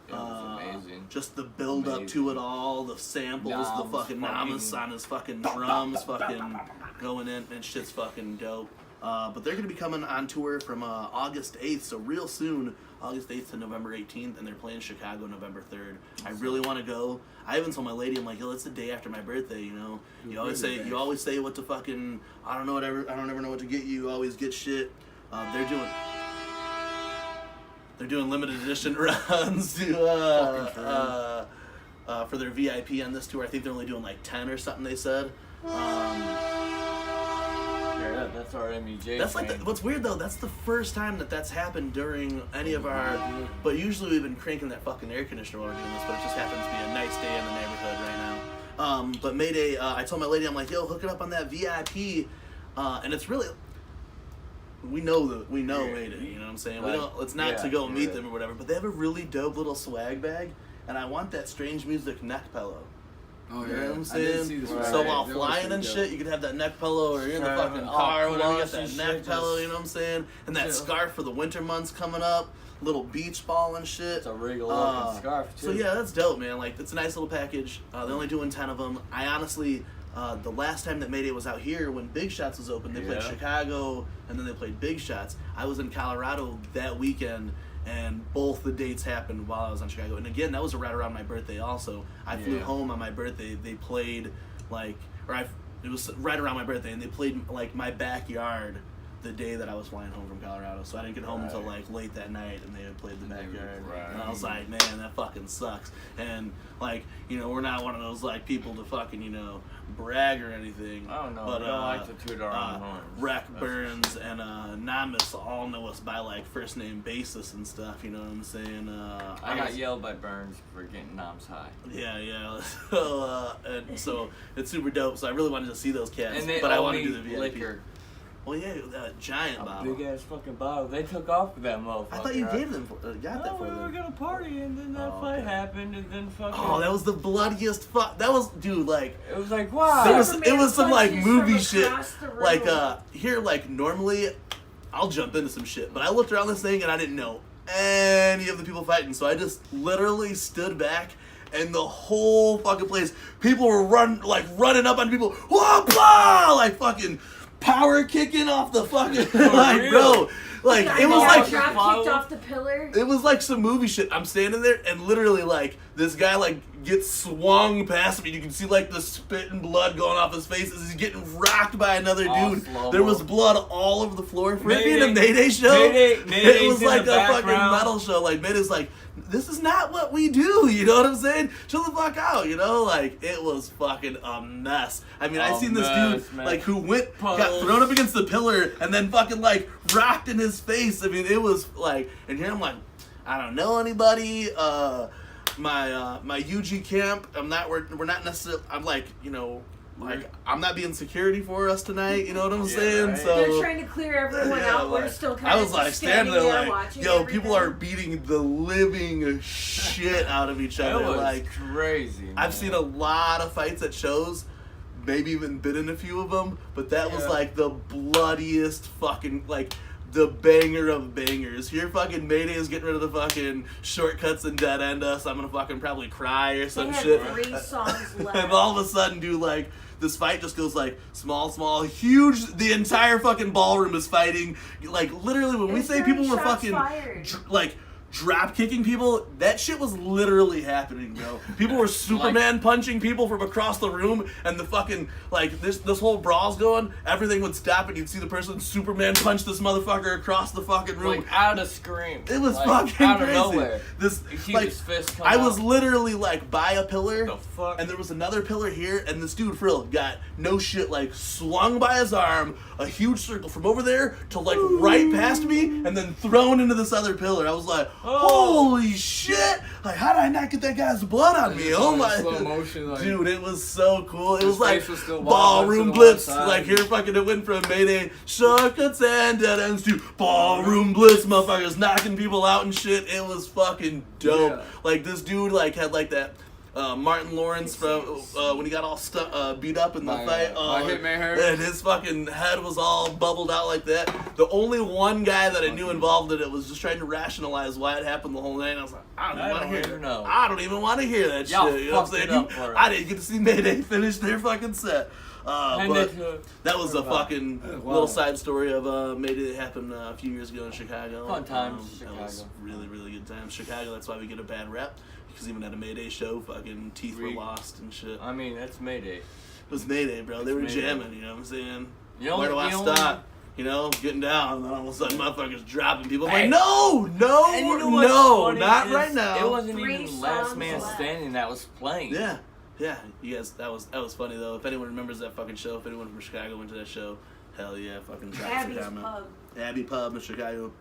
It was amazing. Just the build up to it all, the samples, the fucking Namas on his fucking drums, fucking going in, and shit's fucking dope. But they're gonna be coming on tour from August 8th, so real soon, August 8th to November 18th, and they're playing Chicago November 3rd. I really want to go. I even told my lady, I'm like, yo, it's the day after my birthday, you know. You always say what to fucking, I don't ever know what to get you. Always get shit. They're doing limited edition runs to for their VIP on this tour. I think they're only doing like 10 or something. They said. Yeah, that's our MUJ. That's like what's weird though. That's the first time that's happened during any of our. But usually we've been cranking that fucking air conditioner while we're doing this. But it just happens to be a nice day in the neighborhood right now. But Mayday, I told my lady, I'm like, yo, hook it up on that VIP, and it's really. We know Mayday, you know what I'm saying? Like, we don't. It's not to go meet them or whatever. But they have a really dope little swag bag, and I want that Strange Music neck pillow. Oh, you know yeah. what I'm saying? So while flying and shit, you could have that neck pillow, or you're in the fucking car, or whatever. You got that neck pillow, you know what I'm saying? And that scarf for the winter months coming up, little beach ball and shit. It's a regal looking scarf too. So yeah, that's dope, man. Like it's a nice little package. They're only doing 10 of them. I honestly, the last time that Mayday was out here, when Big Shots was open, they played Chicago, and then they played Big Shots. I was in Colorado that weekend. And both the dates happened while I was on Chicago. And again, that was right around my birthday also. I flew home on my birthday. They played, it was right around my birthday, and they played, like, my backyard the day that I was flying home from Colorado. So I didn't get home until, like, late that night, and they had played the backyard. And I was like, man, that fucking sucks. And, like, you know, we're not one of those, like, people to fucking, you know, brag or anything. Oh, no, but, we don't like to toot our own horns. Wreck Burns and Namas all know us by, like, first name basis and stuff, you know what I'm saying? I got yelled by Burns for getting noms high. Yeah. So it's super dope. So I really wanted to see those cats, And they but I want to do the VIP. Liquor. Well, yeah, that giant bottle. Big ass fucking bottle. They took off with that motherfucker. I thought you gave them got that for we were them. gonna party, and then that fight happened, and then fucking. Oh, that was the bloodiest fuck. That was, dude, like. It was like, wow. It was some like movie shit. Like Like here, like normally, I'll jump into some shit, but I looked around this thing and I didn't know any of the people fighting, so I just literally stood back. And the whole fucking place, people were running up on people, whoa, blah, like fucking power kicking off the fucking, like, bro, like, it was like, drop kicked off the pillar. it was like some movie shit. I'm standing there and literally, like, this guy, like, gets swung past me. You can see, like, the spit and blood going off his face as he's getting rocked by another dude. There was blood all over the floor. For it being a Mayday show, it was like a fucking metal show. Like, Mayday's like, this is not what we do, you know what I'm saying? Chill the fuck out, you know? Like, it was fucking a mess. I mean, I seen this dude, like, who got thrown up against the pillar and then fucking, like, rocked in his face. I mean, it was, like, and here I'm like, I don't know anybody, my UG camp, we're not necessarily, I'm like, you know, like, I'm not being security for us tonight, you know what I'm saying? Right. So They're trying to clear everyone out. We're still kind of I was like standing there like, watching yo, everything. people are beating the living shit out of each other. That was like crazy, man. I've seen a lot of fights at shows, maybe even been in a few of them, but that was like the bloodiest fucking, like, the banger of bangers. Here fucking Mayday is getting rid of the fucking shortcuts and dead end us. I'm gonna fucking probably cry or some shit. They had 3 songs left. And all of a sudden, dude, like, this fight just goes like small, huge. The entire fucking ballroom is fighting. Like, literally, when we say people were fucking like drop kicking people, that shit was literally happening, bro. People were Superman punching people from across the room, and the fucking, like, this whole brawl's going, everything would stop, and you'd see the person Superman punch this motherfucker across the fucking room. Like, out of scream. It was like, fucking out crazy. Of nowhere. This, He like, his fist come I was out. literally, like, by a pillar, The fuck? and there was another pillar here, and this dude, Frill, got no shit, like, swung by his arm, a huge circle from over there to, like, right past me, and then thrown into this other pillar. I was like, holy shit! Like, how did I not get that guy's blood on me? Oh my, slow motion, like, dude, it was so cool. It was like was still ballroom blitz. Like, here fucking it went from Mayday shortcuts and dead ends to ballroom blitz, motherfuckers knocking people out and shit. It was fucking dope. Yeah. Like, this dude, like, had like that Martin Lawrence from when he got all beat up in the fight. Hitman Hurt. And his fucking head was all bubbled out like that. The only one guy that I knew involved in it was just trying to rationalize why it happened the whole night. And I was like, I don't even want to hear that Y'all shit. You know what I'm saying? I didn't get to see Mayday finish their fucking set. But that was a fucking little side story of Mayday that happened a few years ago in Chicago. Fun times, Chicago. That was really, really good times. Chicago, that's why we get a bad rep. Because even at a Mayday show, fucking teeth were lost and shit. I mean, that's Mayday. It was Mayday, bro. They were jamming, you know what I'm saying? Where do I stop? You know, getting down, and then all of a sudden motherfuckers dropping people. I'm like, no, not right now. It wasn't even Last Man Standing that was playing. Yeah, you guys, that was funny though. If anyone remembers that fucking show, if anyone from Chicago went to that show, hell yeah, fucking drop Abby's Pub. Abbey Pub in Chicago.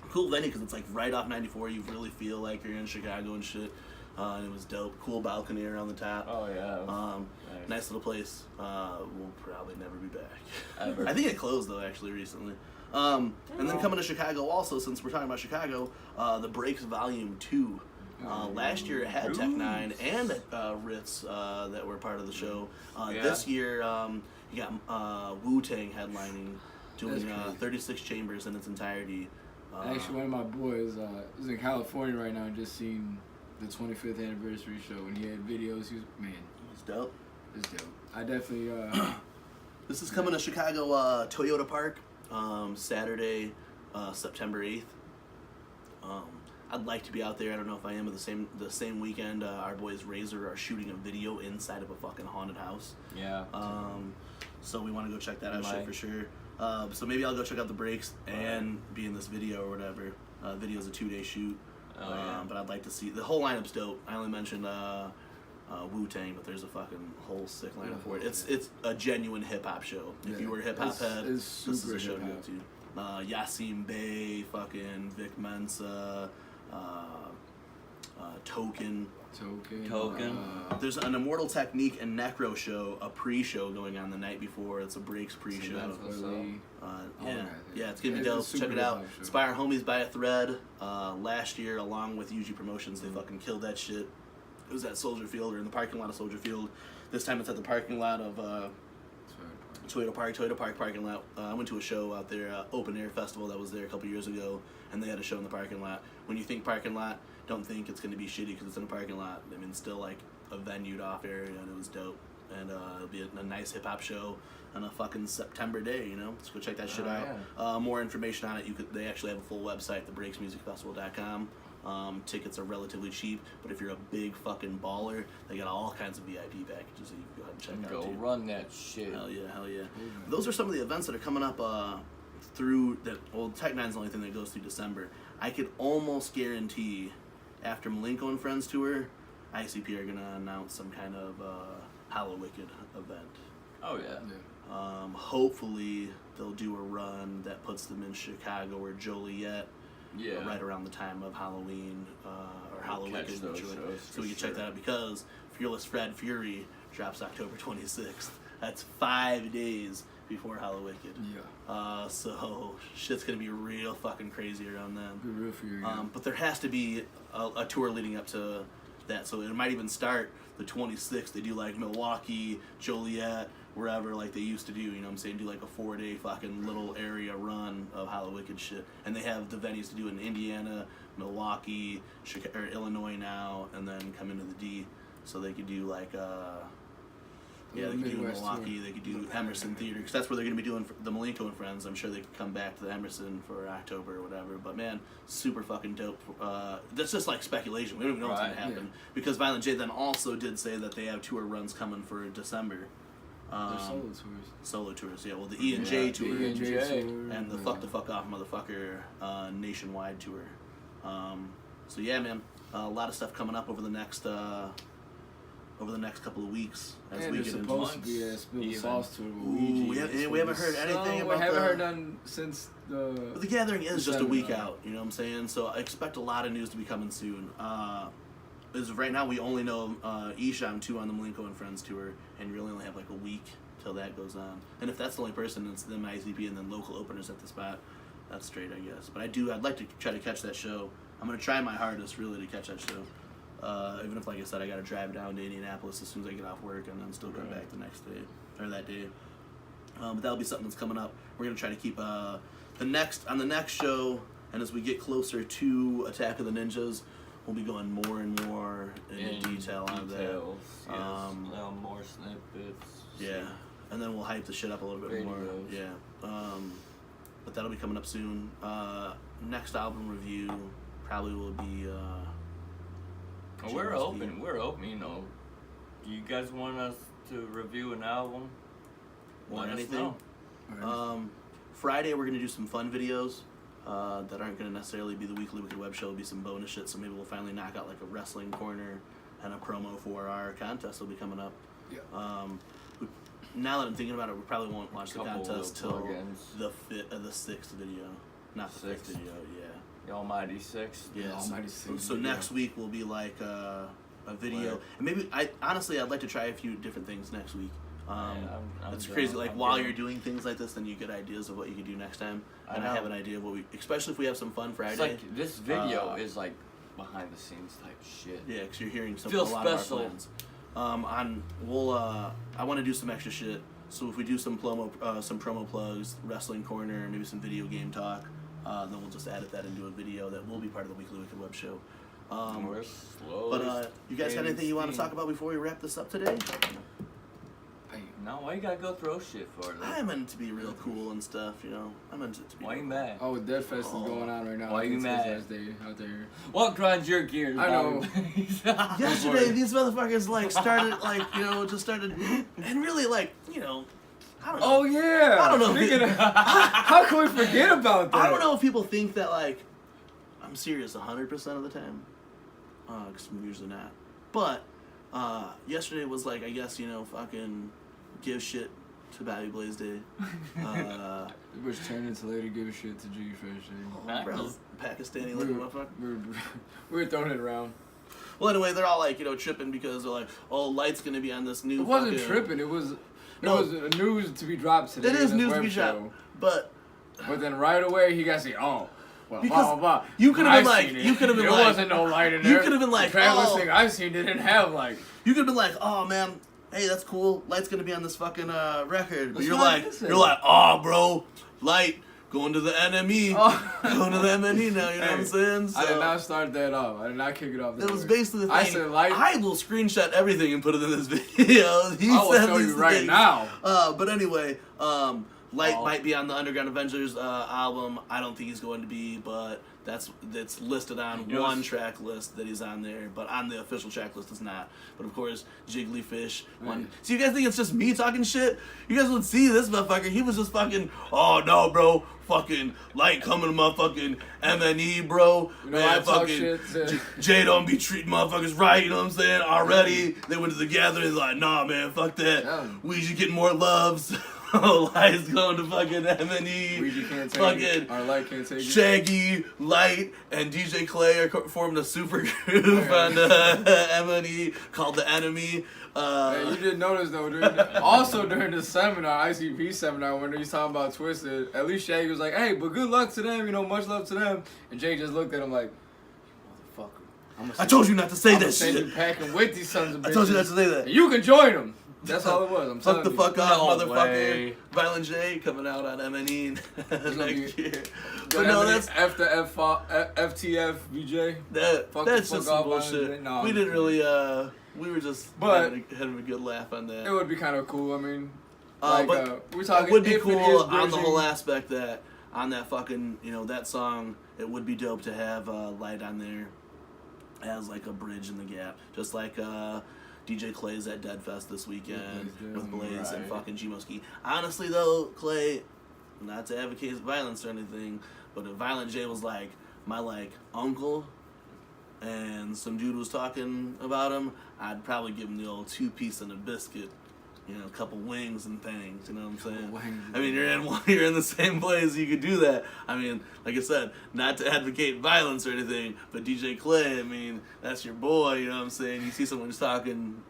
Cool venue because it's like right off 94. You really feel like you're in Chicago and shit. And it was dope. Cool balcony around the top. Oh yeah. Nice little place. We'll probably never be back. Ever. I think it closed though actually recently. And then coming to Chicago also, since we're talking about Chicago, the Breaks Volume 2. Last year it had Tech 9 and Ritz that were part of the show. This year you got Wu-Tang headlining, doing 36 chambers in its entirety. Actually, one of my boys is in California right now and just seen the 25th anniversary show, and he had videos. It's dope. It's dope. I definitely. This is coming to Chicago Toyota Park Saturday, September 8th. I'd like to be out there. I don't know if I am, but the same weekend, our boys Razor are shooting a video inside of a fucking haunted house. Yeah. So we want to go check that out shit for sure. So maybe I'll go check out the breaks and be in this video or whatever. Video's a 2-day shoot. But I'd like to see the whole lineup's dope. I only mentioned Wu-Tang, but there's a fucking whole sick lineup for it. It's a genuine hip hop show. If you were a hip hop head, this is a show to go to. Yasin Bey, fucking Vic Mensa, Token. There's an Immortal Technique and Necro show, a pre-show going on the night before. It's a breaks pre-show. Yeah, it's gonna be dope. Check it out. Inspire Homies by a Thread. Last year, along with UG Promotions, they fucking killed that shit. It was at Soldier Field, or in the parking lot of Soldier Field. This time it's at the parking lot of Toyota Park parking lot. I went to a show out there, Open Air Festival that was there a couple years ago, and they had a show in the parking lot. When you think parking lot, don't think it's going to be shitty because it's in a parking lot. I mean, it's still like a venued off area, and it was dope. And it'll be a nice hip hop show on a fucking September day, you know? Let's go check that shit out. Yeah. More information on it, they actually have a full website, thebreaksmusicfestival.com. Tickets are relatively cheap, but if you're a big fucking baller, they got all kinds of VIP packages that you can go ahead and check out. Go run that shit. Hell yeah. Those are some of the events that are coming up through that. Well, Tech 9's the only thing that goes through December. I could almost guarantee after Malenko and Friends tour, ICP are gonna announce some kind of Hollow Wicked event. Oh yeah. Hopefully they'll do a run that puts them in Chicago or Joliet. Yeah. Right around the time of Halloween or Hollow Wicked, so we can check that out because Fearless Fred Fury drops October 26th. That's 5 days before Hollow Wicked. Yeah. So shit's gonna be real fucking crazy around then. Real for you, yeah. But there has to be a tour leading up to that, so it might even start the 26th. They do like Milwaukee, Joliet, wherever like they used to do, you know what I'm saying? Do like a 4-day fucking little area run of Hollow Wicked shit. And they have the venues to do it in Indiana, Milwaukee, Chicago, or Illinois now, and then come into the D. So they could do like, they could do Milwaukee, they could do Emerson Theater, because that's where they're going to be doing the Malenko and Friends. I'm sure they could come back to the Emerson for October or whatever. But man, super fucking dope. That's just like speculation. We don't even know what's going to happen. Yeah. Because Violent J then also did say that they have tour runs coming for December. Solo tours, yeah. Well, the E and J tour, and the Fuck the Fuck Off Motherfucker nationwide tour. So yeah, man, a lot of stuff coming up over the next couple of weeks as we get into supposed to be a Spill the Sauce tour. We haven't heard anything about. We haven't heard none since the gathering is just a week out. You know what I'm saying? So I expect a lot of news to be coming soon. As of right now, we only know Isham 2 on the Malenko and Friends tour, and you really only have like a week till that goes on. And if that's the only person, it's them ICP and then local openers at the spot. That's straight, I guess. But I'd like to try to catch that show. I'm gonna try my hardest really to catch that show. Even if, like I said, I got to drive down to Indianapolis as soon as I get off work and then still come back the next day, or that day. But that'll be something that's coming up. We're going to try to keep on the next show, and as we get closer to Attack of the Ninjas, we'll be going more and more into detail on that. Yes. More snippets. Yeah. And then we'll hype the shit up a little bit more. Yeah. But that'll be coming up soon. Next album review probably will be. We're open. We're open. You know, do you guys want us to review an album? Want anything? Friday we're gonna do some fun videos that aren't gonna necessarily be the Weekly Wicked Web Show. It'll be some bonus shit. So maybe we'll finally knock out like a wrestling corner and a promo for our contest. Will be coming up. Yeah. Now that I'm thinking about it, we probably won't launch the contest till the 6th video, not the 5th video. Yeah. The Almighty 6. Yeah. Almighty 6. So next week will be like a video, and maybe I'd like to try a few different things next week. It's crazy. Like while you're doing things like this, then you get ideas of what you could do next time, and I have an idea of what we, especially if we have some fun Friday. It's like this video is like behind the scenes type shit. Yeah, because you're hearing some Feels a lot special. of our plans. I want to do some extra shit. So if we do some promo plugs, wrestling corner, maybe some video game talk, then we'll just edit that into a video that will be part of the Weekly Wicked Web Show. We're slowly. But you guys got anything you want to talk about before we wrap this up today? No, why you gotta go throw shit for it? I meant it to be real cool and stuff, you know. I meant it to be. Why you cool. mad? Oh, Death Fest is going on right now. Why you mad? Last day out there. What grinds your gears? I know. Yesterday, these motherfuckers just started, and really I don't know. Oh yeah. I don't know. How can we forget about that? I don't know if people think that I'm serious 100% of the time, because I'm usually not. But yesterday was I guess fucking give shit to BobeBlaze Day. Which turned into later give a shit to G Fresh Day. Bro, Pakistani looking motherfucker. We were throwing it around. Well, anyway, they're all tripping because they're like, "Oh, Lyte's gonna be on this new." It wasn't tripping. It was news to be dropped today. It is news to be dropped, but then right away he got to say, "Oh, well, because blah blah blah." You could have been there wasn't no light in there. You could have been like, the track thing I seen didn't have light. You could have been like, "Oh man, hey, that's cool. Lyte's gonna be on this fucking record." But That's you're what like, "Oh, bro, Lyte going to the NME, going to the MNE now." You know what I'm saying? So, I did not start that off. I did not kick it off. That was basically the thing. I said Lyte. I will screenshot everything and put it in this video. I will show you right now. But anyway, Lyte might be on the Underground Avengers album. I don't think he's going to be, but that's listed on one track list that he's on there, but on the official track list it's not. But of course, Jigglyfish. So you guys think it's just me talking shit? You guys would see this motherfucker. He was just fucking, "Oh no, bro, fucking Lyte coming to motherfucking MNE, bro. Man, fucking Jay don't be treating motherfuckers right, you know what I'm saying? Already, they went to the gathering, like, nah, man, fuck that. Weezy getting more loves." Lyte's going to fucking MNE. Weezy can't take fucking it. Our Lyte can't take it. Shaggy, Lyte, and DJ Clay are forming a super group on MNE called The Enemy. Hey, you didn't notice though, during the seminar, ICP seminar, when he's talking about Twisted, at least Shaggy was like, "Hey, but good luck to them, much love to them." And Jay just looked at him like, "You motherfucker. I told you not to say that shit. shit. You packing with these sons of bitches. I told you not to say that. And you can join them." That's all it was. I'm fuck telling the fuck off, No motherfucker. way. Violent J coming out on MNE next year. But no, that's after FTF VJ. That's just some bullshit. No, we didn't really. We were just having a good laugh on that. It would be kind of cool. I mean, but we're talking. It would be cool on the whole aspect that on that fucking that song. It would be dope to have Lyte on there as a bridge in the gap, just like. DJ Clay's at Dead Fest this weekend with Blaze and fucking G-Moski. Honestly, though, Clay, not to advocate violence or anything, but if Violent J was my uncle and some dude was talking about him, I'd probably give him the old 2-piece and a biscuit, a couple wings and things, you know what I'm saying? I mean, you're in the same place, you could do that. I mean, like I said, not to advocate violence or anything, but DJ Clay, I mean, that's your boy, you know what I'm saying? You see someone who's talking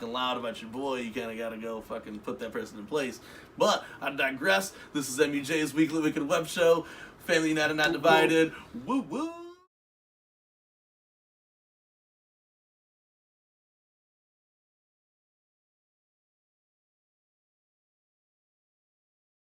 loud about your boy, you kind of got to go fucking put that person in place. But I digress. This is MUJ's Weekly Wicked Web Show. Family United, not divided. Woo woo.